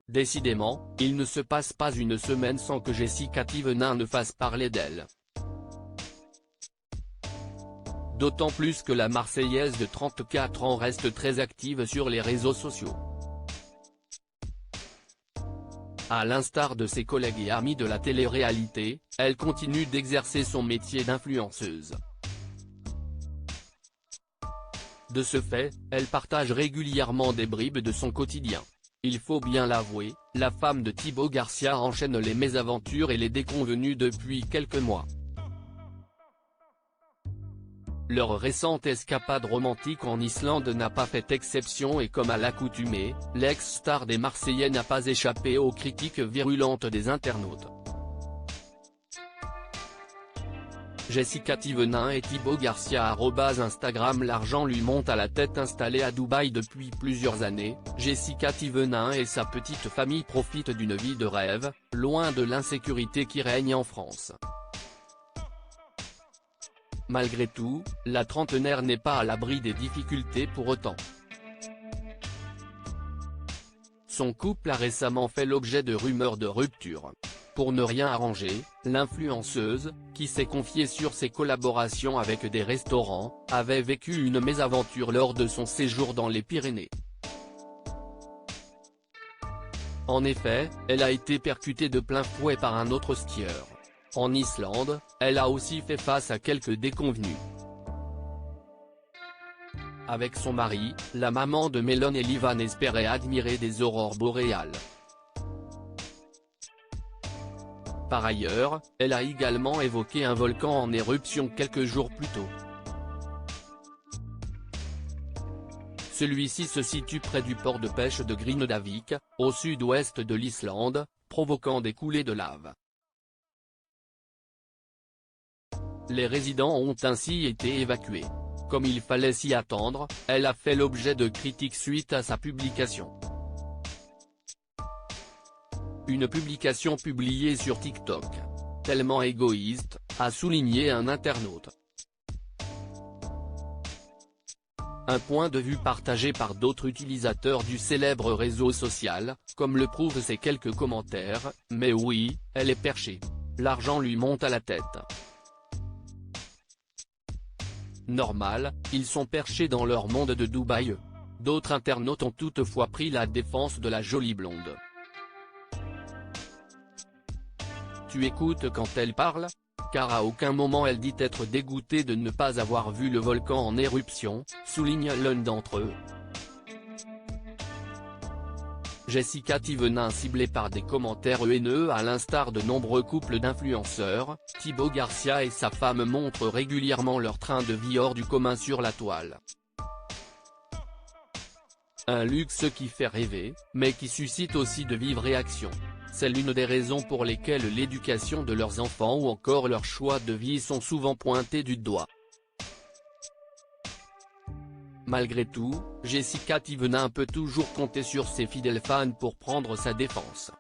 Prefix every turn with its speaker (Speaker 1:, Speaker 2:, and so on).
Speaker 1: Décidément, il ne se passe pas une semaine sans que Jessica Thévenin ne fasse parler d'elle. D'autant plus que la Marseillaise de 34 ans reste très active sur les réseaux sociaux. À l'instar de ses collègues et amis de la télé-réalité, elle continue d'exercer son métier d'influenceuse. De ce fait, elle partage régulièrement des bribes de son quotidien. Il faut bien l'avouer, la femme de Thibaut Garcia enchaîne les mésaventures et les déconvenues depuis quelques mois. Leur récente escapade romantique en Islande n'a pas fait exception et comme à l'accoutumée, l'ex-star des Marseillais n'a pas échappé aux critiques virulentes des internautes. Jessica Thévenin et Thibaut Garcia @Instagram. L'argent lui monte à la tête. Installée à Dubaï depuis plusieurs années, Jessica Thévenin et sa petite famille profitent d'une vie de rêve, loin de l'insécurité qui règne en France. Malgré tout, la trentenaire n'est pas à l'abri des difficultés pour autant. Son couple a récemment fait l'objet de rumeurs de rupture. Pour ne rien arranger, l'influenceuse, qui s'est confiée sur ses collaborations avec des restaurants, avait vécu une mésaventure lors de son séjour dans les Pyrénées. En effet, elle a été percutée de plein fouet par un autre skieur. En Islande, elle a aussi fait face à quelques déconvenues. Avec son mari, la maman de Melon et Livan espérait admirer des aurores boréales. Par ailleurs, elle a également évoqué un volcan en éruption quelques jours plus tôt. Celui-ci se situe près du port de pêche de Grindavik, au sud-ouest de l'Islande, provoquant des coulées de lave. Les résidents ont ainsi été évacués. Comme il fallait s'y attendre, elle a fait l'objet de critiques suite à sa publication. Une publication publiée sur TikTok. Tellement égoïste, a souligné un internaute. Un point de vue partagé par d'autres utilisateurs du célèbre réseau social, comme le prouvent ces quelques commentaires, mais oui, elle est perchée. L'argent lui monte à la tête. Normal, ils sont perchés dans leur monde de Dubaï. D'autres internautes ont toutefois pris la défense de la jolie blonde. Tu écoutes quand elle parle? Car à aucun moment elle dit être dégoûtée de ne pas avoir vu le volcan en éruption, souligne l'un d'entre eux. Jessica Thévenin ciblée par des commentaires haineux à l'instar de nombreux couples d'influenceurs, Thibaut Garcia et sa femme montrent régulièrement leur train de vie hors du commun sur la toile. Un luxe qui fait rêver, mais qui suscite aussi de vives réactions. C'est l'une des raisons pour lesquelles l'éducation de leurs enfants ou encore leurs choix de vie sont souvent pointés du doigt. Malgré tout, Jessica Thévenin peut toujours compter sur ses fidèles fans pour prendre sa défense.